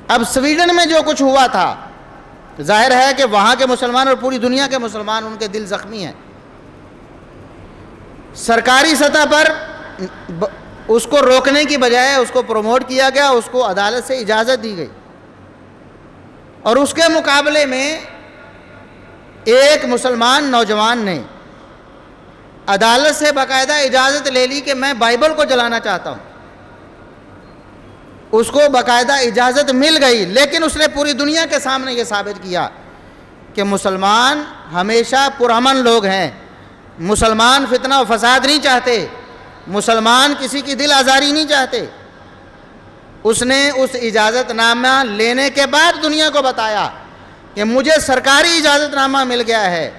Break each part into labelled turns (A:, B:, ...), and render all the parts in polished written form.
A: اب سویڈن میں جو کچھ ہوا تھا، ظاہر ہے کہ وہاں کے مسلمان اور پوری دنیا کے مسلمان ان کے دل زخمی ہیں. سرکاری سطح پر اس کو روکنے کی بجائے اس کو پروموٹ کیا گیا، اس کو عدالت سے اجازت دی گئی، اور اس کے مقابلے میں ایک مسلمان نوجوان نے عدالت سے باقاعدہ اجازت لے لی کہ میں بائبل کو جلانا چاہتا ہوں. اس کو باقاعدہ اجازت مل گئی، لیکن اس نے پوری دنیا کے سامنے یہ ثابت کیا کہ مسلمان ہمیشہ پرامن لوگ ہیں، مسلمان فتنہ و فساد نہیں چاہتے، مسلمان کسی کی دل آزاری نہیں چاہتے. اس نے اس اجازت نامہ لینے کے بعد دنیا کو بتایا کہ مجھے سرکاری اجازت نامہ مل گیا ہے،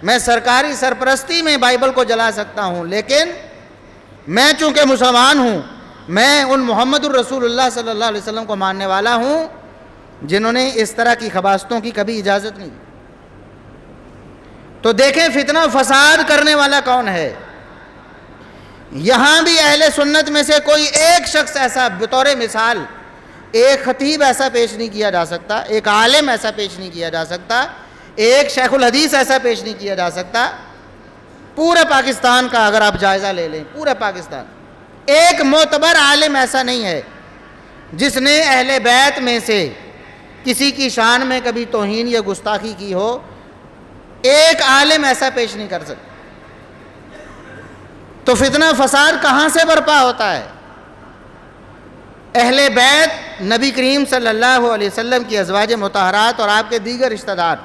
A: میں سرکاری سرپرستی میں بائبل کو جلا سکتا ہوں، لیکن میں چونکہ مسلمان ہوں، میں ان محمد الرسول اللہ صلی اللہ علیہ وسلم کو ماننے والا ہوں جنہوں نے اس طرح کی خباثتوں کی کبھی اجازت نہیں دی. تو دیکھیں فتنہ و فساد کرنے والا کون ہے. یہاں بھی اہل سنت میں سے کوئی ایک شخص ایسا بطور مثال، ایک خطیب ایسا پیش نہیں کیا جا سکتا، ایک عالم ایسا پیش نہیں کیا جا سکتا، ایک شیخ الحدیث ایسا پیش نہیں کیا جا سکتا. پورے پاکستان کا اگر آپ جائزہ لے لیں، پورے پاکستان، ایک معتبر عالم ایسا نہیں ہے جس نے اہل بیت میں سے کسی کی شان میں کبھی توہین یا گستاخی کی ہو. ایک عالم ایسا پیش نہیں کر سکتا. تو فتنہ فساد کہاں سے برپا ہوتا ہے؟ اہل بیت نبی کریم صلی اللہ علیہ وسلم کی ازواج مطہرات اور آپ کے دیگر رشتہ دار،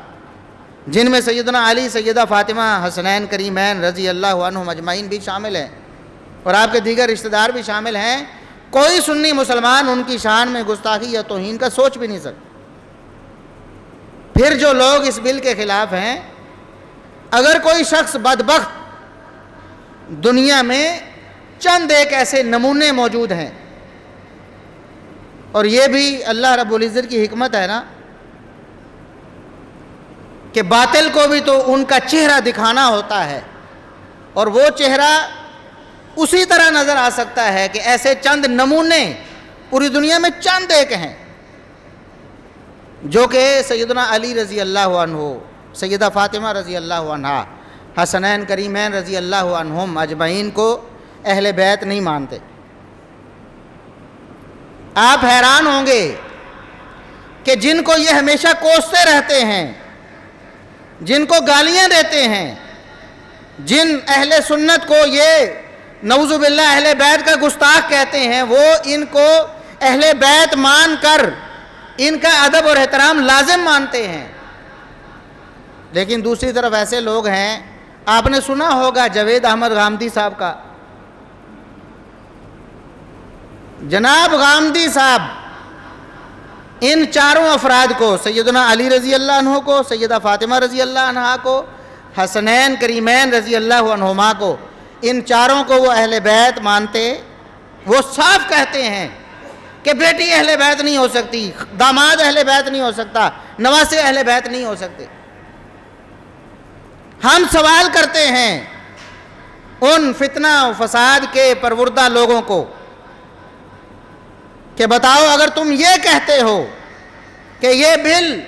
A: جن میں سیدنا علی، سیدہ فاطمہ، حسنین کریمین رضی اللہ عنہم اجمعین بھی شامل ہیں، اور آپ کے دیگر رشتہ دار بھی شامل ہیں. کوئی سنی مسلمان ان کی شان میں گستاخی یا توہین کا سوچ بھی نہیں سکتا. پھر جو لوگ اس بل کے خلاف ہیں، اگر کوئی شخص بدبخت، دنیا میں چند ایک ایسے نمونے موجود ہیں، اور یہ بھی اللہ رب العزت کی حکمت ہے نا کہ باطل کو بھی تو ان کا چہرہ دکھانا ہوتا ہے، اور وہ چہرہ اسی طرح نظر آ سکتا ہے کہ ایسے چند نمونے پوری دنیا میں چند ایک ہیں، جو کہ سیدنا علی رضی اللہ عنہ، سیدہ فاطمہ رضی اللہ عنہا، حسنین کریمین رضی اللہ عنہم اجمعین کو اہل بیت نہیں مانتے. آپ حیران ہوں گے کہ جن کو یہ ہمیشہ کوستے رہتے ہیں، جن کو گالیاں دیتے ہیں، جن اہل سنت کو یہ نعوذ باللہ اہل بیت کا گستاخ کہتے ہیں، وہ ان کو اہل بیت مان کر ان کا ادب اور احترام لازم مانتے ہیں. لیکن دوسری طرف ایسے لوگ ہیں، آپ نے سنا ہوگا جاوید احمد غامدی صاحب کا. جناب غامدی صاحب ان چاروں افراد کو، سیدنا علی رضی اللہ عنہ کو، سیدہ فاطمہ رضی اللہ عنہا کو، حسنین کریمین رضی اللہ عنہما کو، ان چاروں کو وہ اہل بیت مانتے. وہ صاف کہتے ہیں کہ بیٹی اہل بیت نہیں ہو سکتی، داماد اہل بیت نہیں ہو سکتا، نواسے اہل بیت نہیں ہو سکتے. ہم سوال کرتے ہیں ان فتنہ و فساد کے پروردہ لوگوں کو کہ بتاؤ، اگر تم یہ کہتے ہو کہ یہ بل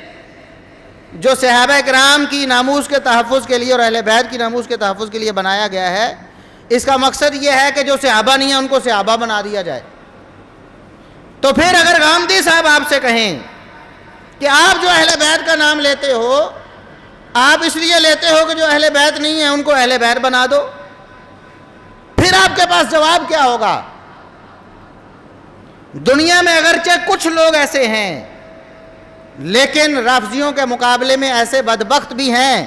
A: جو صحابہ کرام کی ناموس کے تحفظ کے لیے اور اہل بیت کی ناموس کے تحفظ کے لیے بنایا گیا ہے، اس کا مقصد یہ ہے کہ جو صحابہ نہیں ہیں ان کو صحابہ بنا دیا جائے، تو پھر اگر غامدی صاحب آپ سے کہیں کہ آپ جو اہل بیت کا نام لیتے ہو، آپ اس لیے لیتے ہو کہ جو اہل بیت نہیں ہیں ان کو اہل بیت بنا دو، پھر آپ کے پاس جواب کیا ہوگا؟ دنیا میں اگرچہ کچھ لوگ ایسے ہیں، لیکن رافضیوں کے مقابلے میں ایسے بدبخت بھی ہیں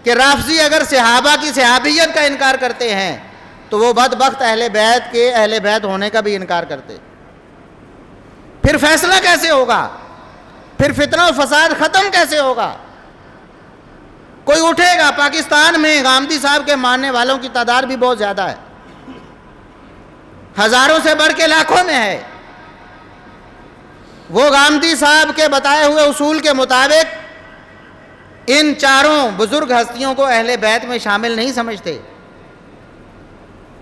A: کہ رافضی اگر صحابہ کی صحابیت کا انکار کرتے ہیں تو وہ بدبخت اہل بیت کے اہل بیت ہونے کا بھی انکار کرتے. پھر فیصلہ کیسے ہوگا؟ پھر فتنہ و فساد ختم کیسے ہوگا؟ کوئی اٹھے گا؟ پاکستان میں غامدی صاحب کے ماننے والوں کی تعداد بھی بہت زیادہ ہے، ہزاروں سے بڑھ کے لاکھوں میں ہے. وہ غامدی صاحب کے بتائے ہوئے اصول کے مطابق ان چاروں بزرگ ہستیوں کو اہل بیت میں شامل نہیں سمجھتے.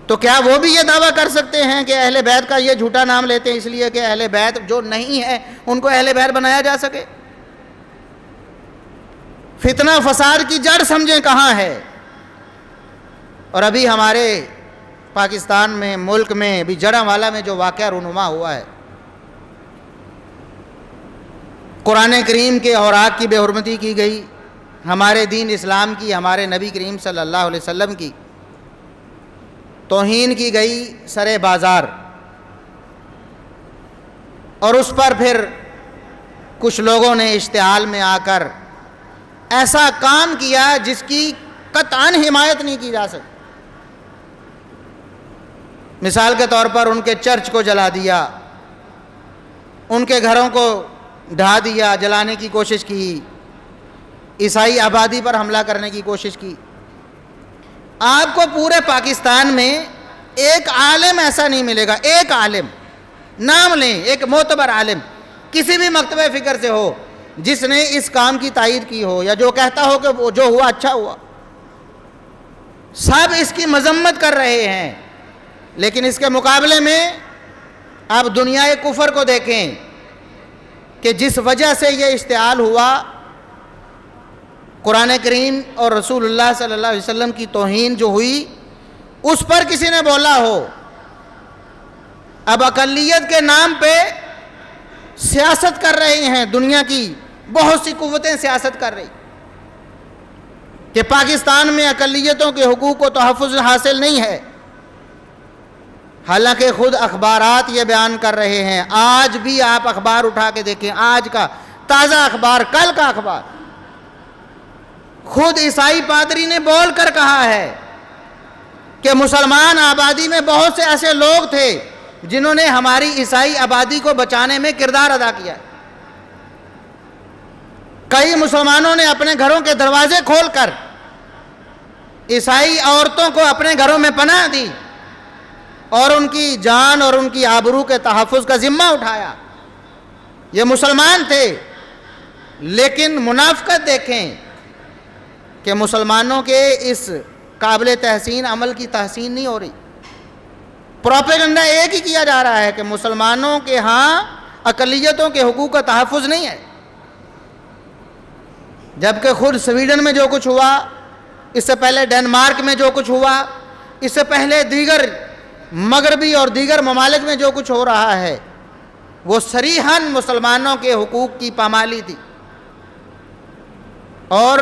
A: تو کیا وہ بھی یہ دعویٰ کر سکتے ہیں کہ اہل بیت کا یہ جھوٹا نام لیتے ہیں اس لیے کہ اہل بیت جو نہیں ہے ان کو اہل بیت بنایا جا سکے؟ فتنہ فساد کی جڑ سمجھیں کہاں ہے۔ اور ابھی ہمارے پاکستان میں، ملک میں، ابھی جڑاں میں جو واقعہ رونما ہوا ہے، قرآن کریم کے اوراق کی بے حرمتی کی گئی، ہمارے دین اسلام کی، ہمارے نبی کریم صلی اللہ علیہ وسلم کی توہین کی گئی سرے بازار، اور اس پر پھر کچھ لوگوں نے اشتعال میں آ کر ایسا کام کیا جس کی قطعاً حمایت نہیں کی جا سکتی۔ مثال کے طور پر ان کے چرچ کو جلا دیا، ان کے گھروں کو ڈھا دیا، جلانے کی کوشش کی، عیسائی آبادی پر حملہ کرنے کی کوشش کی۔ آپ کو پورے پاکستان میں ایک عالم ایسا نہیں ملے گا، ایک عالم نام لیں، ایک معتبر عالم کسی بھی مکتبہ فکر سے ہو جس نے اس کام کی تائید کی ہو یا جو کہتا ہو کہ جو ہوا اچھا ہوا۔ سب اس کی مذمت کر رہے ہیں، لیکن اس کے مقابلے میں آپ دنیا کفر کو دیکھیں کہ جس وجہ سے یہ اشتعال ہوا، قرآن کریم اور رسول اللہ صلی اللہ علیہ وسلم کی توہین جو ہوئی، اس پر کسی نے بولا ہو۔ اب اقلیت کے نام پہ سیاست کر رہے ہیں، دنیا کی بہت سی قوتیں سیاست کر رہی کہ پاکستان میں اقلیتوں کے حقوق کو تحفظ حاصل نہیں ہے، حالانکہ خود اخبارات یہ بیان کر رہے ہیں۔ آج بھی آپ اخبار اٹھا کے دیکھیں، آج کا تازہ اخبار، کل کا اخبار، خود عیسائی پادری نے بول کر کہا ہے کہ مسلمان آبادی میں بہت سے ایسے لوگ تھے جنہوں نے ہماری عیسائی آبادی کو بچانے میں کردار ادا کیا۔ کئی مسلمانوں نے اپنے گھروں کے دروازے کھول کر عیسائی عورتوں کو اپنے گھروں میں پناہ دی اور ان کی جان اور ان کی آبرو کے تحفظ کا ذمہ اٹھایا۔ یہ مسلمان تھے، لیکن منافقت دیکھیں کہ مسلمانوں کے اس قابل تحسین عمل کی تحسین نہیں ہو رہی۔ پروپیگنڈا ایک ہی کیا جا رہا ہے کہ مسلمانوں کے ہاں اقلیتوں کے حقوق کا تحفظ نہیں ہے، جبکہ خود سویڈن میں جو کچھ ہوا، اس سے پہلے ڈنمارک میں جو کچھ ہوا، اس سے پہلے دیگر مغربی اور دیگر ممالک میں جو کچھ ہو رہا ہے، وہ صریحاً مسلمانوں کے حقوق کی پامالی تھی، اور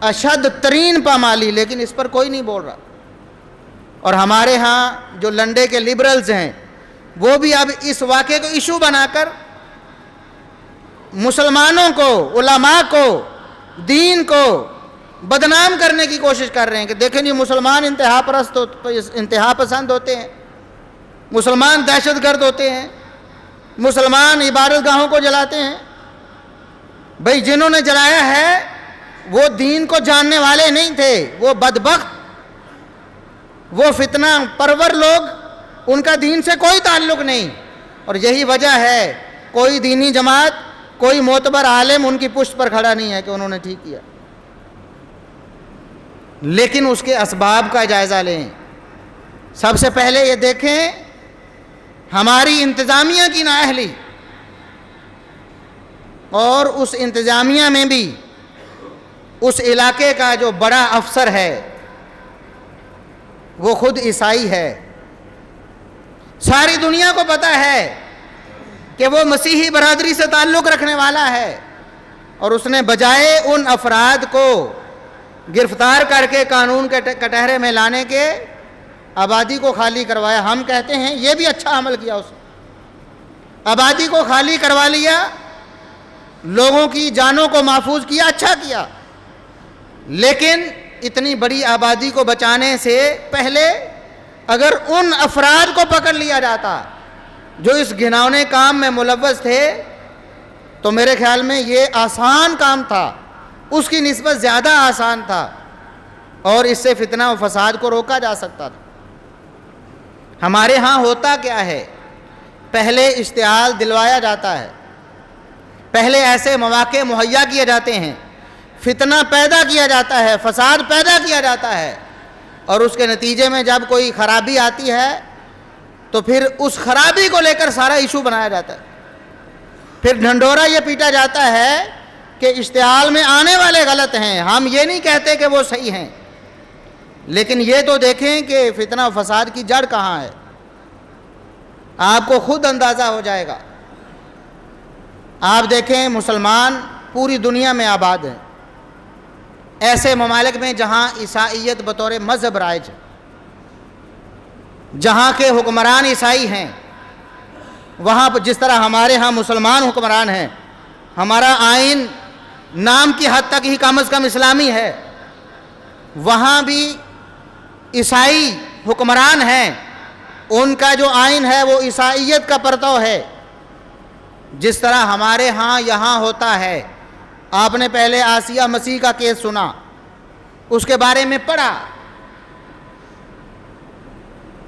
A: اشد ترین پامالی، لیکن اس پر کوئی نہیں بول رہا۔ اور ہمارے ہاں جو لنڈے کے لبرلز ہیں، وہ بھی اب اس واقعے کو ایشو بنا کر مسلمانوں کو، علماء کو، دین کو بدنام کرنے کی کوشش کر رہے ہیں کہ دیکھیں یہ مسلمان انتہا پسند ہوتے ہیں، مسلمان دہشت گرد ہوتے ہیں، مسلمان عبادت گاہوں کو جلاتے ہیں۔ بھئی جنہوں نے جلایا ہے وہ دین کو جاننے والے نہیں تھے، وہ بدبخت، وہ فتنہ پرور لوگ، ان کا دین سے کوئی تعلق نہیں، اور یہی وجہ ہے کوئی دینی جماعت، کوئی معتبر عالم ان کی پشت پر کھڑا نہیں ہے کہ انہوں نے ٹھیک کیا۔ لیکن اس کے اسباب کا جائزہ لیں۔ سب سے پہلے یہ دیکھیں ہماری انتظامیہ کی نااہلی، اور اس انتظامیہ میں بھی اس علاقے کا جو بڑا افسر ہے وہ خود عیسائی ہے۔ ساری دنیا کو پتہ ہے کہ وہ مسیحی برادری سے تعلق رکھنے والا ہے، اور اس نے بجائے ان افراد کو گرفتار کر کے قانون کے کٹہرے میں لانے کے آبادی کو خالی کروایا۔ ہم کہتے ہیں یہ بھی اچھا عمل کیا، اس نے آبادی کو خالی کروا لیا، لوگوں کی جانوں کو محفوظ کیا، اچھا کیا۔ لیکن اتنی بڑی آبادی کو بچانے سے پہلے اگر ان افراد کو پکڑ لیا جاتا جو اس گھناؤنے کام میں ملوث تھے تو میرے خیال میں یہ آسان کام تھا، اس کی نسبت زیادہ آسان تھا، اور اس سے فتنہ و فساد کو روکا جا سکتا تھا۔ ہمارے ہاں ہوتا کیا ہے، پہلے اشتعال دلوایا جاتا ہے، پہلے ایسے مواقع مہیا کیے جاتے ہیں، فتنہ پیدا کیا جاتا ہے، فساد پیدا کیا جاتا ہے، اور اس کے نتیجے میں جب کوئی خرابی آتی ہے تو پھر اس خرابی کو لے کر سارا ایشو بنایا جاتا ہے. پھر ڈھنڈورا یہ پیٹا جاتا ہے کہ اشتعال میں آنے والے غلط ہیں. ہم یہ نہیں کہتے کہ وہ صحیح ہیں، لیکن یہ تو دیکھیں کہ فتنہ و فساد کی جڑ کہاں ہے. آپ کو خود اندازہ ہو جائے گا. آپ دیکھیں مسلمان پوری دنیا میں آباد ہیں، ایسے ممالک میں جہاں عیسائیت بطور مذہب رائج ہے، جہاں کے حکمران عیسائی ہیں، وہاں پر جس طرح ہمارے ہاں مسلمان حکمران ہیں، ہمارا آئین نام کی حد تک ہی کم از کم اسلامی ہے، وہاں بھی عیسائی حکمران ہیں. ان کا جو آئین ہے وہ عیسائیت کا پرتو ہے. جس طرح ہمارے ہاں یہاں ہوتا ہے. آپ نے پہلے آسیہ مسیح کا کیس سنا، اس کے بارے میں پڑھا.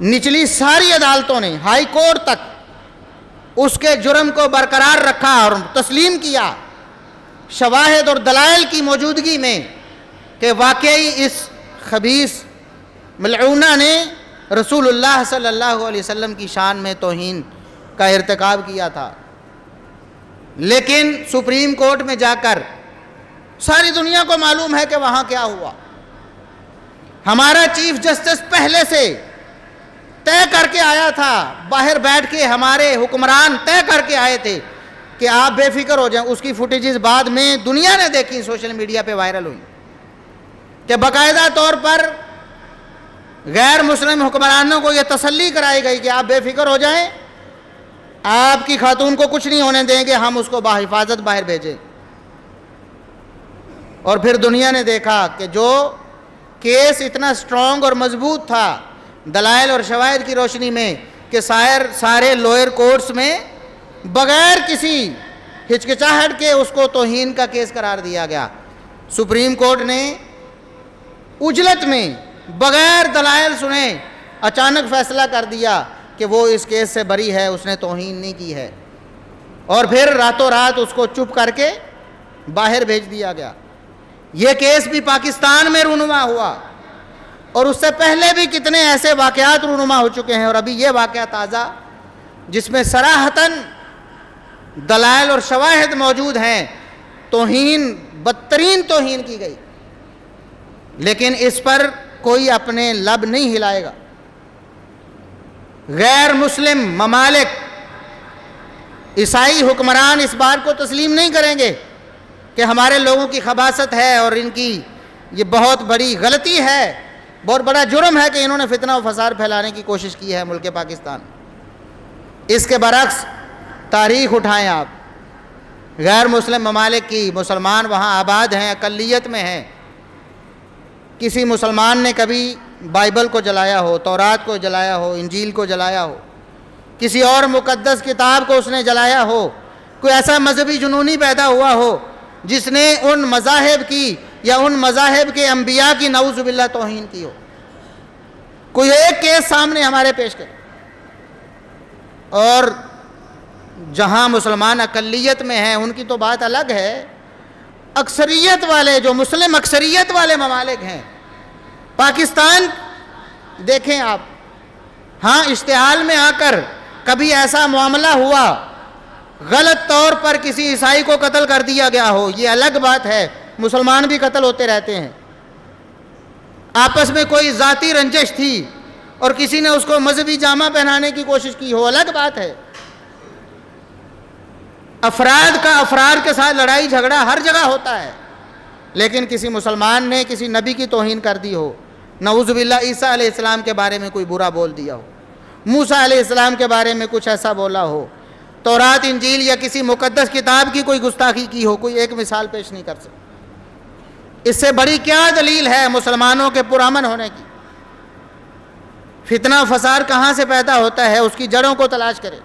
A: نچلی ساری عدالتوں نے ہائی کورٹ تک اس کے جرم کو برقرار رکھا اور تسلیم کیا شواہد اور دلائل کی موجودگی میں کہ واقعی اس خبیث ملعونہ نے رسول اللہ صلی اللہ علیہ وسلم کی شان میں توہین کا ارتکاب کیا تھا. لیکن سپریم کورٹ میں جا کر ساری دنیا کو معلوم ہے کہ وہاں کیا ہوا. ہمارا چیف جسٹس پہلے سے طے کر کے آیا تھا، باہر بیٹھ کے ہمارے حکمران طے کر کے آئے تھے کہ آپ بے فکر ہو جائیں. اس کی فوٹیجز بعد میں دنیا نے دیکھی، سوشل میڈیا پہ وائرل ہوئی کہ باقاعدہ طور پر غیر مسلم حکمرانوں کو یہ تسلی کرائی گئی کہ آپ بے فکر ہو جائیں، آپ کی خاتون کو کچھ نہیں ہونے دیں گے، ہم اس کو بحفاظت باہر بھیجیں. اور پھر دنیا نے دیکھا کہ جو کیس اتنا سٹرونگ اور مضبوط تھا دلائل اور شواہد کی روشنی میں کہ سارے لوئر کورٹس میں بغیر کسی ہچکچاہٹ کے اس کو توہین کا کیس قرار دیا گیا. سپریم کورٹ نے اجلت میں بغیر دلائل سنے اچانک فیصلہ کر دیا کہ وہ اس کیس سے بری ہے، اس نے توہین نہیں کی ہے. اور پھر راتوں رات اس کو چپ کر کے باہر بھیج دیا گیا. یہ کیس بھی پاکستان میں رونما ہوا اور اس سے پہلے بھی کتنے ایسے واقعات رونما ہو چکے ہیں. اور ابھی یہ واقعہ تازہ جس میں صراحتاً دلائل اور شواہد موجود ہیں، توہین بدترین توہین کی گئی، لیکن اس پر کوئی اپنے لب نہیں ہلائے گا. غیر مسلم ممالک عیسائی حکمران اس بات کو تسلیم نہیں کریں گے کہ ہمارے لوگوں کی خباثت ہے اور ان کی یہ بہت بڑی غلطی ہے، بہت بڑا جرم ہے کہ انہوں نے فتنہ و فساد پھیلانے کی کوشش کی ہے ملک پاکستان. اس کے برعکس تاریخ اٹھائیں آپ، غیر مسلم ممالک کی، مسلمان وہاں آباد ہیں، اقلیت میں ہیں. کسی مسلمان نے کبھی بائبل کو جلایا ہو، تورات کو جلایا ہو، انجیل کو جلایا ہو، کسی اور مقدس کتاب کو اس نے جلایا ہو، کوئی ایسا مذہبی جنونی پیدا ہوا ہو جس نے ان مذاہب کی یا ان مذاہب کے انبیاء کی نعوذ باللہ توہین کی ہو، کوئی ایک کیس سامنے ہمارے پیش کرے. اور جہاں مسلمان اقلیت میں ہیں ان کی تو بات الگ ہے. اکثریت والے جو مسلم اکثریت والے ممالک ہیں، پاکستان دیکھیں آپ، ہاں اشتعال میں آ کر کبھی ایسا معاملہ ہوا غلط طور پر کسی عیسائی کو قتل کر دیا گیا ہو، یہ الگ بات ہے. مسلمان بھی قتل ہوتے رہتے ہیں. آپس میں کوئی ذاتی رنجش تھی اور کسی نے اس کو مذہبی جامہ پہنانے کی کوشش کی ہو، الگ بات ہے. افراد کا افراد کے ساتھ لڑائی جھگڑا ہر جگہ ہوتا ہے، لیکن کسی مسلمان نے کسی نبی کی توہین کر دی ہو، نعوذ باللہ عیسیٰ علیہ السلام کے بارے میں کوئی برا بول دیا ہو، موسیٰ علیہ السلام کے بارے میں کچھ ایسا بولا ہو، تورات انجیل یا کسی مقدس کتاب کی کوئی گستاخی کی ہو، کوئی ایک مثال پیش نہیں کر سکتا. اس سے بڑی کیا دلیل ہے مسلمانوں کے پرامن ہونے کی؟ فتنہ و فساد کہاں سے پیدا ہوتا ہے، اس کی جڑوں کو تلاش کریں.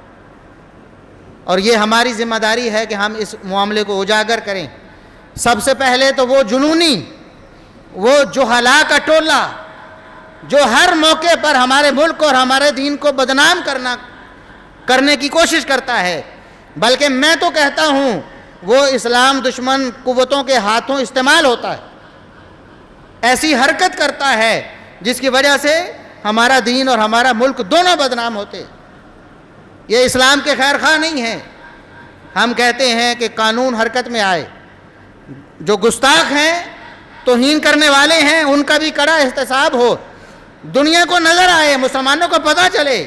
A: اور یہ ہماری ذمہ داری ہے کہ ہم اس معاملے کو اجاگر کریں. سب سے پہلے تو وہ جنونی، وہ جہلا کا ٹولہ جو ہر موقع پر ہمارے ملک اور ہمارے دین کو بدنام کرنے کی کوشش کرتا ہے، بلکہ میں تو کہتا ہوں وہ اسلام دشمن قوتوں کے ہاتھوں استعمال ہوتا ہے، ایسی حرکت کرتا ہے جس کی وجہ سے ہمارا دین اور ہمارا ملک دونوں بدنام ہوتے. یہ اسلام کے خیر خواہ نہیں ہیں. ہم کہتے ہیں کہ قانون حرکت میں آئے, جو گستاخ ہیں, توہین کرنے والے ہیں, ان کا بھی کڑا احتساب ہو, دنیا کو نظر آئے, مسلمانوں کو پتہ چلے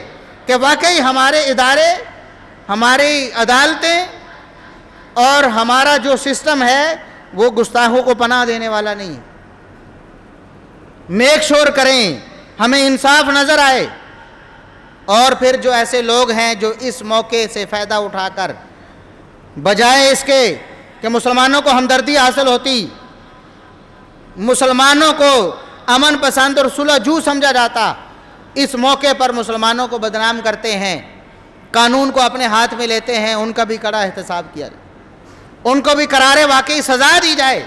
A: کہ واقعی ہمارے ادارے, ہماری عدالتیں اور ہمارا جو سسٹم ہے وہ گستاخوں کو پناہ دینے والا نہیں. میک شور کریں, ہمیں انصاف نظر آئے. اور پھر جو ایسے لوگ ہیں جو اس موقع سے فائدہ اٹھا کر بجائے اس کے کہ مسلمانوں کو ہمدردی حاصل ہوتی, مسلمانوں کو امن پسند اور صلح جو سمجھا جاتا, اس موقع پر مسلمانوں کو بدنام کرتے ہیں, قانون کو اپنے ہاتھ میں لیتے ہیں. ان کا بھی کڑا احتساب کیا جائے, ان کو بھی قرار واقعی سزا دی جائے,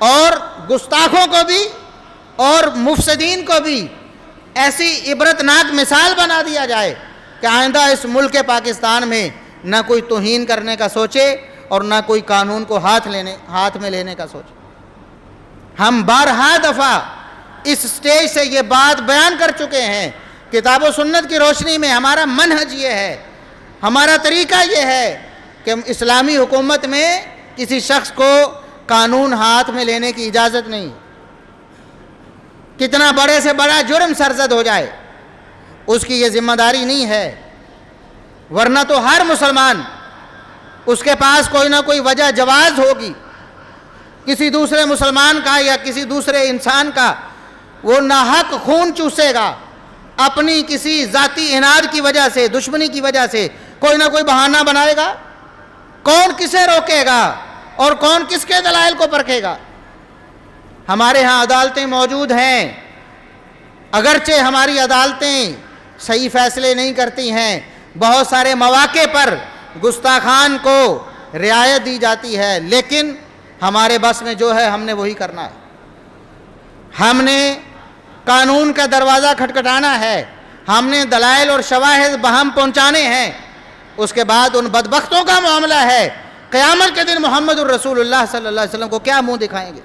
A: اور گستاخوں کو بھی اور مفسدین کو بھی ایسی عبرتناک مثال بنا دیا جائے کہ آئندہ اس ملک پاکستان میں نہ کوئی توہین کرنے کا سوچے اور نہ کوئی قانون کو ہاتھ میں لینے کا سوچے. ہم بارہا دفعہ اس سٹیج سے یہ بات بیان کر چکے ہیں. کتاب و سنت کی روشنی میں ہمارا منہج یہ ہے, ہمارا طریقہ یہ ہے کہ اسلامی حکومت میں کسی شخص کو قانون ہاتھ میں لینے کی اجازت نہیں. کتنا بڑے سے بڑا جرم سرزد ہو جائے اس کی یہ ذمہ داری نہیں ہے, ورنہ تو ہر مسلمان اس کے پاس کوئی نہ کوئی وجہ جواز ہوگی. کسی دوسرے مسلمان کا یا کسی دوسرے انسان کا وہ ناحق خون چوسے گا, اپنی کسی ذاتی اناد کی وجہ سے, دشمنی کی وجہ سے کوئی نہ کوئی بہانہ بنائے گا. کون کسے روکے گا اور کون کس کے دلائل کو پرکھے گا؟ ہمارے ہاں عدالتیں موجود ہیں, اگرچہ ہماری عدالتیں صحیح فیصلے نہیں کرتی ہیں, بہت سارے مواقع پر گستاخان کو رعایت دی جاتی ہے, لیکن ہمارے بس میں جو ہے ہم نے وہی کرنا ہے. ہم نے قانون کا دروازہ کھٹکھٹانا ہے, ہم نے دلائل اور شواہد بہم پہنچانے ہیں. اس کے بعد ان بدبختوں کا معاملہ ہے, قیامت کے دن محمد الرسول اللہ صلی اللہ علیہ وسلم کو کیا منہ دکھائیں گے؟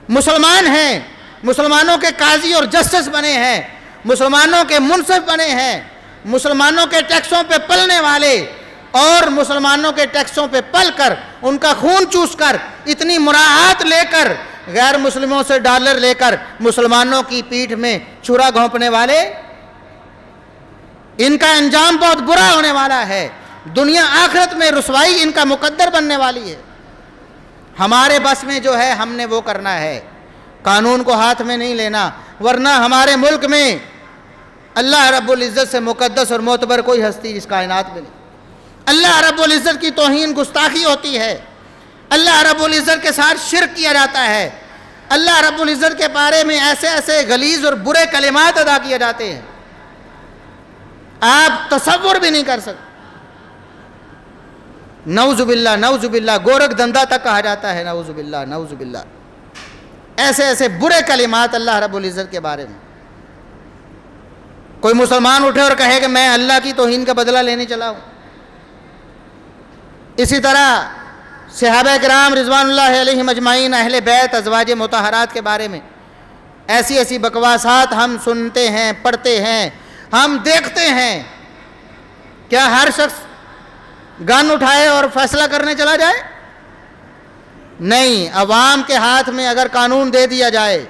A: مسلمان ہیں, مسلمانوں کے قاضی اور جسٹس بنے ہیں, مسلمانوں کے منصف بنے ہیں, مسلمانوں کے ٹیکسوں پہ پلنے والے, اور مسلمانوں کے ٹیکسوں پہ پل کر ان کا خون چوس کر اتنی مراعات لے کر غیر مسلموں سے ڈالر لے کر مسلمانوں کی پیٹھ میں چھرا گھونپنے والے, ان کا انجام بہت برا ہونے والا ہے. دنیا آخرت میں رسوائی ان کا مقدر بننے والی ہے. ہمارے بس میں جو ہے ہم نے وہ کرنا ہے, قانون کو ہاتھ میں نہیں لینا, ورنہ ہمارے ملک میں اللہ رب العزت سے مقدس اور معتبر کوئی ہستی اس کائنات میں نہیں. اللہ رب العزت کی توہین گستاخی ہوتی ہے, اللہ رب العزت کے ساتھ شرک کیا جاتا ہے, اللہ رب العزت کے بارے میں ایسے ایسے غلیظ اور برے کلمات ادا کیے جاتے ہیں آپ تصور بھی نہیں کر سکتے. نعوذ باللہ, نعوذ باللہ, گورکھ دندہ تک کہا جاتا ہے, نعوذ باللہ, نعوذ باللہ. ایسے ایسے برے کلمات اللہ رب العزت کے بارے میں. کوئی مسلمان اٹھے اور کہے کہ میں اللہ کی توہین کا بدلہ لینے چلا ہوں. اسی طرح صحابہ کرام رضوان اللہ علیہم اجمعین, اہل بیت, ازواج مطہرات کے بارے میں ایسی ایسی بکواسات ہم سنتے ہیں, پڑھتے ہیں, ہم دیکھتے ہیں. کیا ہر شخص گن اٹھائے اور فیصلہ کرنے چلا جائے؟ نہیں. عوام کے ہاتھ میں اگر قانون دے دیا جائے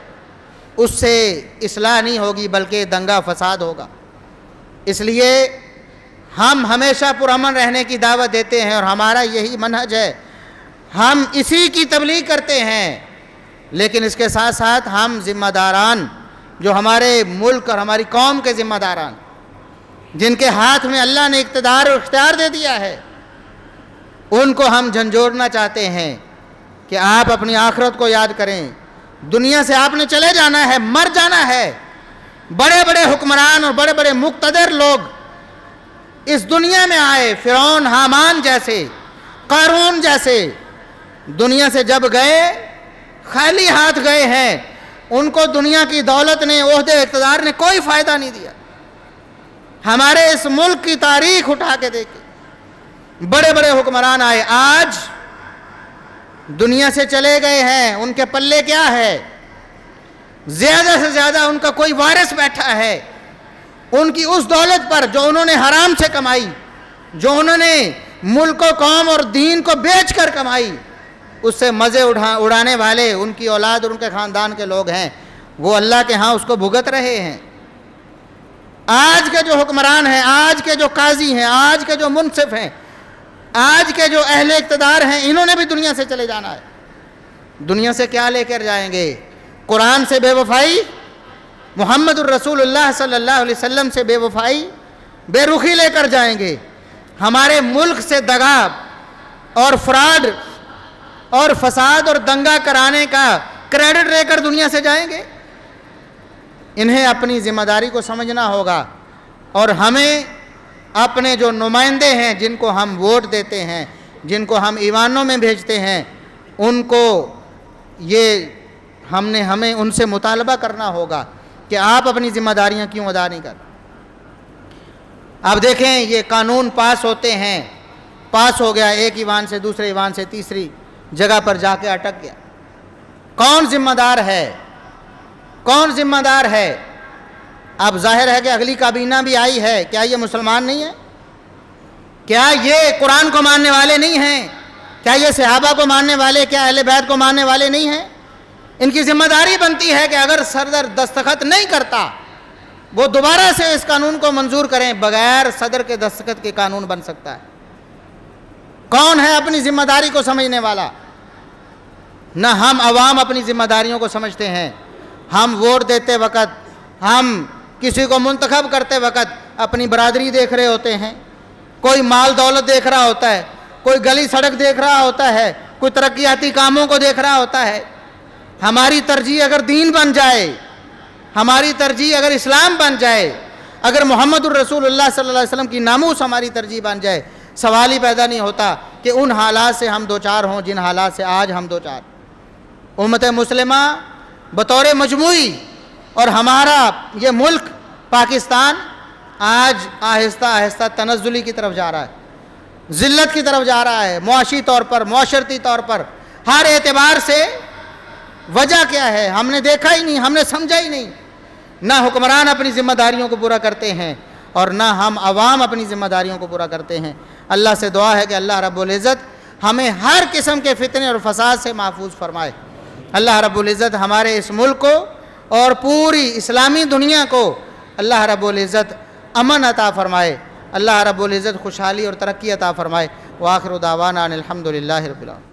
A: اس سے اصلاح نہیں ہوگی بلکہ دنگا فساد ہوگا. اس لیے ہم ہمیشہ پرامن رہنے کی دعوت دیتے ہیں اور ہمارا یہی منہج ہے, ہم اسی کی تبلیغ کرتے ہیں. لیکن اس کے ساتھ ساتھ ہم ذمہ داران, جو ہمارے ملک اور ہماری قوم کے ذمہ داران, جن کے ہاتھ میں اللہ نے اقتدار اور اختیار دے دیا ہے, ان کو ہم جھنجھوڑنا چاہتے ہیں کہ آپ اپنی آخرت کو یاد کریں. دنیا سے آپ نے چلے جانا ہے, مر جانا ہے. بڑے بڑے حکمران اور بڑے بڑے مقتدر لوگ اس دنیا میں آئے, فرعون, حامان جیسے, قارون جیسے, دنیا سے جب گئے خالی ہاتھ گئے ہیں. ان کو دنیا کی دولت نے, عہدے, اقتدار نے کوئی فائدہ نہیں دیا. ہمارے اس ملک کی تاریخ اٹھا کے دیکھیں, بڑے بڑے حکمران آئے, آج دنیا سے چلے گئے ہیں, ان کے پلے کیا ہے؟ زیادہ سے زیادہ ان کا کوئی وارث بیٹھا ہے ان کی اس دولت پر جو انہوں نے حرام سے کمائی، جو انہوں نے ملک و قوم اور دین کو بیچ کر کمائی، اس سے مزے اڑانے والے ان کی اولاد اور ان کے خاندان کے لوگ ہیں، وہ اللہ کے ہاں اس کو بھگت رہے ہیں۔ آج کے جو حکمران ہیں، آج کے جو قاضی ہیں، آج کے جو منصف ہیں، آج کے جو اہل اقتدار ہیں، انہوں نے بھی دنیا سے چلے جانا ہے۔ دنیا سے کیا لے کر جائیں گے؟ قرآن سے بے وفائی، محمد الرسول اللہ صلی اللہ علیہ وسلم سے بے وفائی، بے رخی لے کر جائیں گے۔ ہمارے ملک سے دغا اور فراڈ اور فساد اور دنگا کرانے کا کریڈٹ لے کر دنیا سے جائیں گے۔ انہیں اپنی ذمہ داری کو سمجھنا ہوگا، اور ہمیں اپنے جو نمائندے ہیں جن کو ہم ووٹ دیتے ہیں، جن کو ہم ایوانوں میں بھیجتے ہیں، ان کو ہمیں ان سے مطالبہ کرنا ہوگا کہ آپ اپنی ذمہ داریاں کیوں ادا نہیں کر۔ اب دیکھیں یہ قانون پاس ہوتے ہیں، پاس ہو گیا، ایک ایوان سے دوسرے ایوان سے تیسری جگہ پر جا کے اٹک گیا۔ کون ذمہ دار ہے؟ کون ذمہ دار ہے؟ اب ظاہر ہے کہ اگلی کابینہ بھی آئی ہے، کیا یہ مسلمان نہیں ہے؟ کیا یہ قرآن کو ماننے والے نہیں ہیں؟ کیا یہ صحابہ کو ماننے والے، کیا اہل بیت کو ماننے والے نہیں ہیں؟ ان کی ذمہ داری بنتی ہے کہ اگر صدر دستخط نہیں کرتا، وہ دوبارہ سے اس قانون کو منظور کریں۔ بغیر صدر کے دستخط کے قانون بن سکتا ہے۔ کون ہے اپنی ذمہ داری کو سمجھنے والا؟ نہ ہم عوام اپنی ذمہ داریوں کو سمجھتے ہیں۔ ہم ووٹ دیتے وقت، ہم کسی کو منتخب کرتے وقت اپنی برادری دیکھ رہے ہوتے ہیں، کوئی مال دولت دیکھ رہا ہوتا ہے، کوئی گلی سڑک دیکھ رہا ہوتا ہے، کوئی ترقیاتی کاموں کو دیکھ رہا ہوتا ہے۔ ہماری ترجیح اگر دین بن جائے، ہماری ترجیح اگر اسلام بن جائے، اگر محمد الرسول اللہ صلی اللہ علیہ وسلم کی ناموس ہماری ترجیح بن جائے، سوال ہی پیدا نہیں ہوتا کہ ان حالات سے ہم دوچار ہوں جن حالات سے آج ہم دوچار۔ امت مسلمہ بطور مجموعی اور ہمارا یہ ملک پاکستان آج آہستہ آہستہ تنزلی کی طرف جا رہا ہے، ذلت کی طرف جا رہا ہے، معاشی طور پر، معاشرتی طور پر، ہر اعتبار سے۔ وجہ کیا ہے؟ ہم نے دیکھا ہی نہیں، ہم نے سمجھا ہی نہیں۔ نہ حکمران اپنی ذمہ داریوں کو پورا کرتے ہیں اور نہ ہم عوام اپنی ذمہ داریوں کو پورا کرتے ہیں۔ اللہ سے دعا ہے کہ اللہ رب العزت ہمیں ہر قسم کے فتنے اور فساد سے محفوظ فرمائے۔ اللہ رب العزت ہمارے اس ملک کو اور پوری اسلامی دنیا کو اللہ رب العزت امن عطا فرمائے، اللہ رب العزت خوشحالی اور ترقی عطا فرمائے۔ وآخر دعوانا ان الحمد للہ رب العالمین۔